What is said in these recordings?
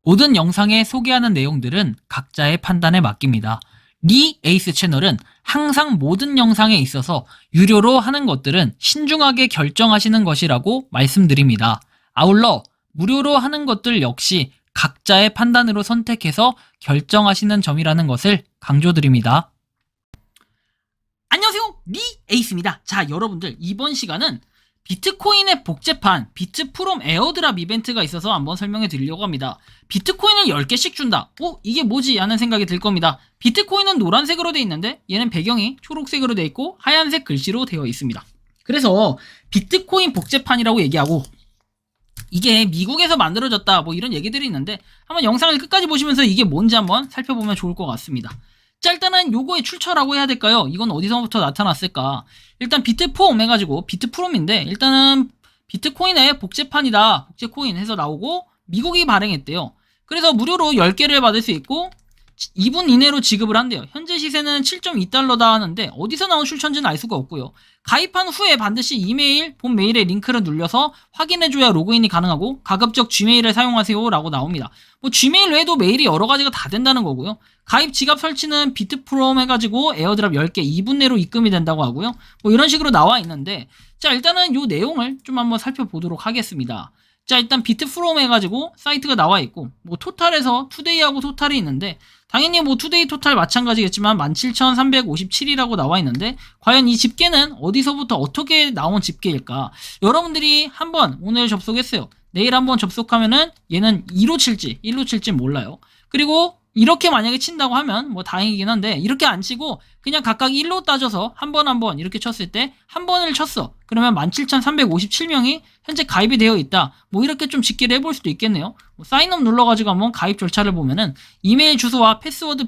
모든 영상에 소개하는 내용들은 각자의 판단에 맡깁니다. 리 에이스 채널은 항상 모든 영상에 있어서 유료로 하는 것들은 신중하게 결정하시는 것이라고 말씀드립니다. 아울러 무료로 하는 것들 역시 각자의 판단으로 선택해서 결정하시는 점이라는 것을 강조드립니다. 안녕하세요, 리 에이스입니다. 자, 여러분들 이번 시간은 비트코인의 복제판 비트프롬 에어드랍 이벤트가 있어서 한번 설명해 드리려고 합니다. 비트코인을 10개씩 준다. 이게 뭐지? 하는 생각이 들 겁니다. 비트코인은 노란색으로 되어 있는데 얘는 배경이 초록색으로 되어 있고 하얀색 글씨로 되어 있습니다. 그래서 비트코인 복제판이라고 얘기하고 이게 미국에서 만들어졌다 뭐 이런 얘기들이 있는데 한번 영상을 끝까지 보시면서 이게 뭔지 한번 살펴보면 좋을 것 같습니다. 자, 일단은 요거의 출처라고 해야 될까요? 이건 어디서부터 나타났을까? 일단 비트폼 해가지고 비트프롬인데 일단은 비트코인의 복제판이다, 복제코인 해서 나오고 미국이 발행했대요. 그래서 무료로 10개를 받을 수 있고 2분 이내로 지급을 한대요. 현재 시세는 7.2달러다 하는데 어디서 나온 출처인지는 알 수가 없고요. 가입한 후에 반드시 이메일, 본 메일에 링크를 눌려서 확인해줘야 로그인이 가능하고 가급적 gmail을 사용하세요 라고 나옵니다. 뭐 gmail 외에도 메일이 여러 가지가 다 된다는 거고요. 가입 지갑 설치는 비트프롬 해가지고 에어드랍 10개 2분 내로 입금이 된다고 하고요. 뭐 이런 식으로 나와 있는데 자, 일단은 요 내용을 좀 한번 살펴보도록 하겠습니다. 자, 일단 비트프롬 해가지고 사이트가 나와 있고 뭐 토탈에서 투데이하고 토탈이 있는데 당연히 뭐 투데이 토탈 마찬가지겠지만 17,357이라고 나와 있는데 과연 이 집계는 어디서부터 어떻게 나온 집계일까? 여러분들이 한번 오늘 접속했어요. 내일 한번 접속하면은 얘는 2로 칠지 1로 칠지 몰라요. 그리고 이렇게 만약에 친다고 하면 뭐 다행이긴 한데 이렇게 안 치고 그냥 각각 1로 따져서 한 번 이렇게 쳤을 때 한 번을 쳤어. 그러면 17,357명이 현재 가입이 되어 있다. 뭐 이렇게 좀 집계를 해볼 수도 있겠네요. 뭐 사인업 눌러가지고 한번 가입 절차를 보면은 이메일 주소와 패스워드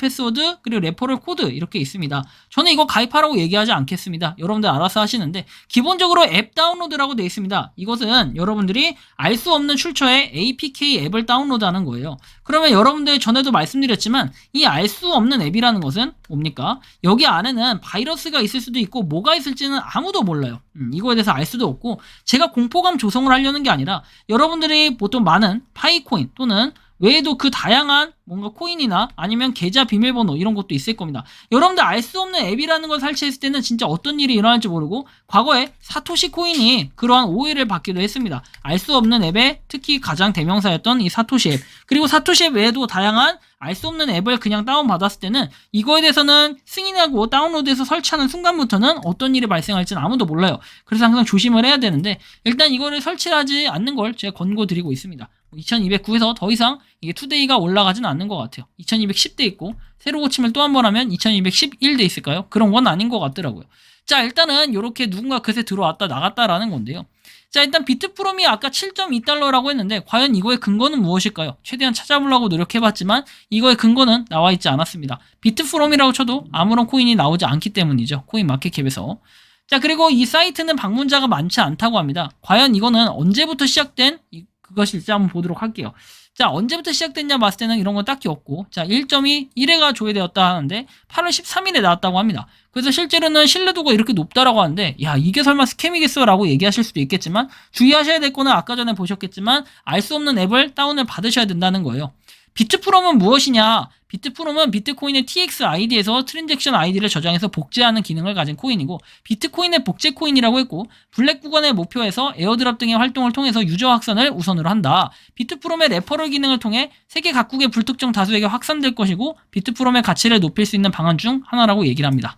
그리고 레퍼럴 코드 이렇게 있습니다. 저는 이거 가입하라고 얘기하지 않겠습니다. 여러분들 알아서 하시는데 기본적으로 앱 다운로드라고 되어 있습니다. 이것은 여러분들이 알 수 없는 출처의 APK 앱을 다운로드하는 거예요. 그러면 여러분들 전에도 말씀드렸지만 이 알 수 없는 앱이라는 것은 뭡니까? 여기 안에는 바이러스가 있을 수도 있고 뭐가 있을지는 아무도 몰라요. 이거에 대해서 알 수도 없고 제가 공포감 조성을 하려는 게 아니라 여러분들이 보통 많은 파이코인 또는 외에도 그 다양한 뭔가 코인이나 아니면 계좌 비밀번호 이런 것도 있을 겁니다. 여러분들 알 수 없는 앱이라는 걸 설치했을 때는 진짜 어떤 일이 일어날지 모르고 과거에 사토시 코인이 그러한 오해를 받기도 했습니다. 알 수 없는 앱의 특히 가장 대명사였던 이 사토시 앱, 그리고 사토시 앱 외에도 다양한 알 수 없는 앱을 그냥 다운받았을 때는 이거에 대해서는 승인하고 다운로드해서 설치하는 순간부터는 어떤 일이 발생할지는 아무도 몰라요. 그래서 항상 조심을 해야 되는데 일단 이거를 설치하지 않는 걸 제가 권고드리고 있습니다. 2209에서 더 이상 이게 투데이가 올라가지는 않는 것 같아요. 2210대 있고 새로 고침을 또 한 번 하면 2211대 있을까요? 그런 건 아닌 것 같더라고요. 자, 일단은 이렇게 누군가 그새 들어왔다 나갔다라는 건데요. 자, 일단 비트프롬이 아까 7.2달러라고 했는데 과연 이거의 근거는 무엇일까요? 최대한 찾아보려고 노력해봤지만 이거의 근거는 나와 있지 않았습니다. 비트프롬이라고 쳐도 아무런 코인이 나오지 않기 때문이죠. 코인 마켓캡에서. 자, 그리고 이 사이트는 방문자가 많지 않다고 합니다. 과연 이거는 언제부터 시작된 그것일지 한번 보도록 할게요. 자, 언제부터 시작됐냐 봤을 때는 이런 건 딱히 없고 자, 1.2 1회가 조회되었다 하는데 8월 13일에 나왔다고 합니다. 그래서 실제로는 신뢰도가 이렇게 높다라고 하는데 야, 이게 설마 스캠이겠어? 라고 얘기하실 수도 있겠지만 주의하셔야 될 거는 아까 전에 보셨겠지만 알 수 없는 앱을 다운을 받으셔야 된다는 거예요. 비트프롬은 무엇이냐? 비트프롬은 비트코인의 TX ID에서 트랜잭션 ID를 저장해서 복제하는 기능을 가진 코인이고 비트코인의 복제 코인이라고 했고 블랙 구간의 목표에서 에어드랍 등의 활동을 통해서 유저 확산을 우선으로 한다. 비트프롬의 레퍼럴 기능을 통해 세계 각국의 불특정 다수에게 확산될 것이고 비트프롬의 가치를 높일 수 있는 방안 중 하나라고 얘기를 합니다.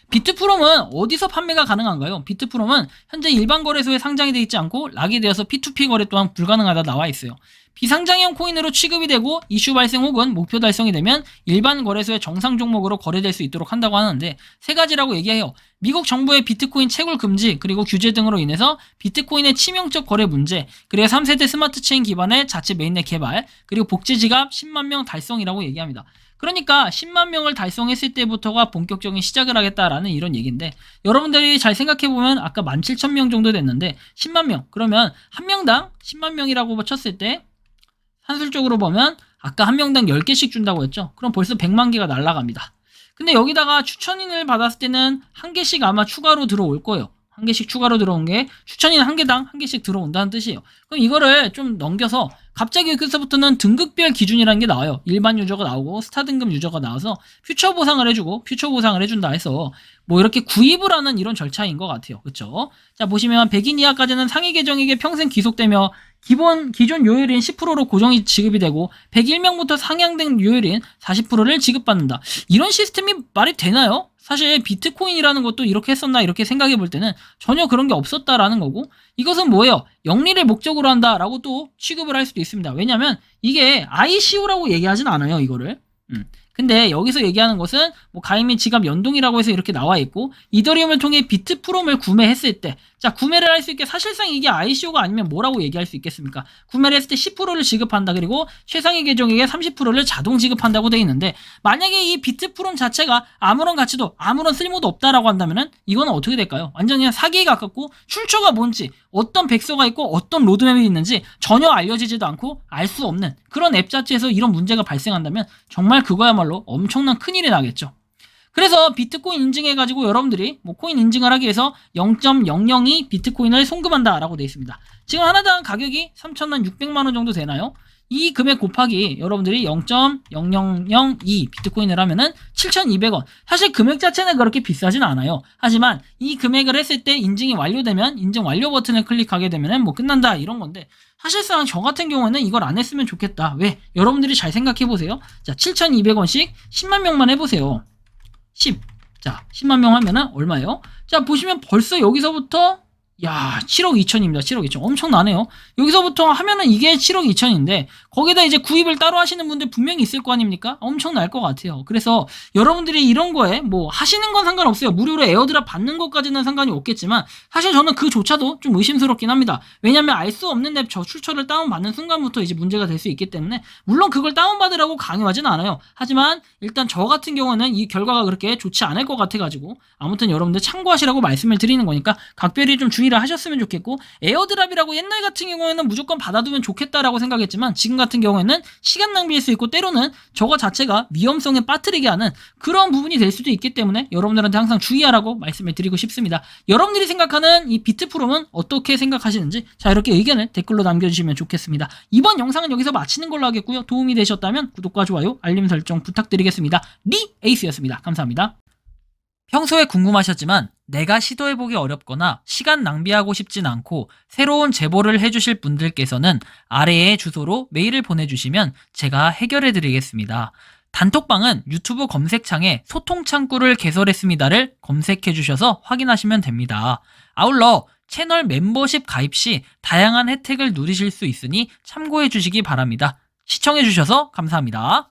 비트프롬은 어디서 판매가 가능한가요? 비트프롬은 현재 일반 거래소에 상장이 되어 있지 않고 락이 되어서 P2P 거래 또한 불가능하다 나와 있어요. 비상장형 코인으로 취급이 되고 이슈 발생 혹은 목표 달성이 되면 일반 거래소의 정상 종목으로 거래될 수 있도록 한다고 하는데 세 가지라고 얘기해요. 미국 정부의 비트코인 채굴 금지 그리고 규제 등으로 인해서 비트코인의 치명적 거래 문제, 그리고 3세대 스마트 체인 기반의 자체 메인넷 개발, 그리고 복제 지갑 10만 명 달성이라고 얘기합니다. 그러니까 10만 명을 달성했을 때부터가 본격적인 시작을 하겠다라는 이런 얘기인데 여러분들이 잘 생각해보면 아까 17,000명 정도 됐는데 10만 명 그러면 한 명당 10만 명이라고 쳤을 때 산술적으로 보면 아까 한 명당 10개씩 준다고 했죠. 그럼 벌써 100만 개가 날아갑니다. 근데 여기다가 추천인을 받았을 때는 한 개씩 아마 추가로 들어올 거예요. 한 개씩 추가로 들어온 게 추천인 한 개당 한 개씩 들어온다는 뜻이에요. 그럼 이거를 좀 넘겨서 갑자기 여기서부터는 등급별 기준이라는 게 나와요. 일반 유저가 나오고 스타 등급 유저가 나와서 퓨처 보상을 해주고 퓨처 보상을 해준다 해서 뭐 이렇게 구입을 하는 이런 절차인 것 같아요. 그쵸? 자, 보시면 100인 이하까지는 상위 계정에게 평생 기속되며 기존 요율인 10%로 고정이 지급이 되고 101명부터 상향된 요율인 40%를 지급받는다. 이런 시스템이 말이 되나요? 사실 비트코인이라는 것도 이렇게 했었나 이렇게 생각해 볼 때는 전혀 그런 게 없었다라는 거고, 이것은 뭐예요? 영리를 목적으로 한다라고 또 취급을 할 수도 있습니다. 왜냐면 이게 ICO라고 얘기하진 않아요, 이거를. 근데 여기서 얘기하는 것은 뭐 가입 및 지갑 연동이라고 해서 이렇게 나와 있고, 이더리움을 통해 비트 프롬을 구매했을 때, 자, 구매를 할 수 있게, 사실상 이게 ICO가 아니면 뭐라고 얘기할 수 있겠습니까? 구매를 했을 때 10%를 지급한다. 그리고 최상위 계정에게 30%를 자동 지급한다고 돼 있는데, 만약에 이 비트 프롬 자체가 아무런 가치도 아무런 쓸모도 없다라고 한다면은 이거는 어떻게 될까요? 완전히 그냥 사기에 가깝고, 출처가 뭔지, 어떤 백서가 있고 어떤 로드맵이 있는지 전혀 알려지지도 않고 알 수 없는 그런 앱 자체에서 이런 문제가 발생한다면 정말 그거야말로 엄청난 큰일이 나겠죠. 그래서 비트코인 인증해가지고 여러분들이 뭐 코인 인증을 하기 위해서 0.002 비트코인을 송금한다 라고 되어 있습니다. 지금 하나당 가격이 3,600만원 정도 되나요? 이 금액 곱하기 여러분들이 0.0002 비트코인을 하면은 7,200원. 사실 금액 자체는 그렇게 비싸진 않아요. 하지만 이 금액을 했을 때 인증이 완료되면 인증 완료 버튼을 클릭하게 되면은 뭐 끝난다 이런 건데, 사실상 저 같은 경우에는 이걸 안 했으면 좋겠다. 왜? 여러분들이 잘 생각해 보세요. 자, 7,200원씩 10만 명만 해보세요. 10. 자, 10만 명 하면은 얼마예요? 자, 보시면 벌써 여기서부터 7억 2천입니다. 7억 2천. 엄청나네요. 여기서부터 하면은 이게 7억 2천인데, 거기다 이제 구입을 따로 하시는 분들 분명히 있을 거 아닙니까? 엄청날 것 같아요. 그래서 여러분들이 이런 거에 뭐 하시는 건 상관없어요. 무료로 에어드랍 받는 것까지는 상관이 없겠지만, 사실 저는 그조차도 좀 의심스럽긴 합니다. 왜냐면 알 수 없는 앱 저 출처를 다운받는 순간부터 이제 문제가 될 수 있기 때문에, 물론 그걸 다운받으라고 강요하진 않아요. 하지만 일단 저 같은 경우는 이 결과가 그렇게 좋지 않을 것 같아가지고, 아무튼 여러분들 참고하시라고 말씀을 드리는 거니까 각별히 좀 주의를 하셨으면 좋겠고, 에어드랍이라고 옛날 같은 경우에는 무조건 받아두면 좋겠다라고 생각했지만, 지금 같은 경우에는 시간 낭비일 수 있고 때로는 저거 자체가 위험성에 빠뜨리게 하는 그런 부분이 될 수도 있기 때문에 여러분들한테 항상 주의하라고 말씀을 드리고 싶습니다. 여러분들이 생각하는 이 비트프롬은 어떻게 생각하시는지, 자, 이렇게 의견을 댓글로 남겨주시면 좋겠습니다. 이번 영상은 여기서 마치는 걸로 하겠고요. 도움이 되셨다면 구독과 좋아요, 알림 설정 부탁드리겠습니다. 에이스였습니다. 감사합니다. 평소에 궁금하셨지만 내가 시도해보기 어렵거나 시간 낭비하고 싶진 않고 새로운 제보를 해주실 분들께서는 아래의 주소로 메일을 보내주시면 제가 해결해드리겠습니다. 단톡방은 유튜브 검색창에 소통창구를 개설했습니다를 검색해주셔서 확인하시면 됩니다. 아울러 채널 멤버십 가입 시 다양한 혜택을 누리실 수 있으니 참고해주시기 바랍니다. 시청해주셔서 감사합니다.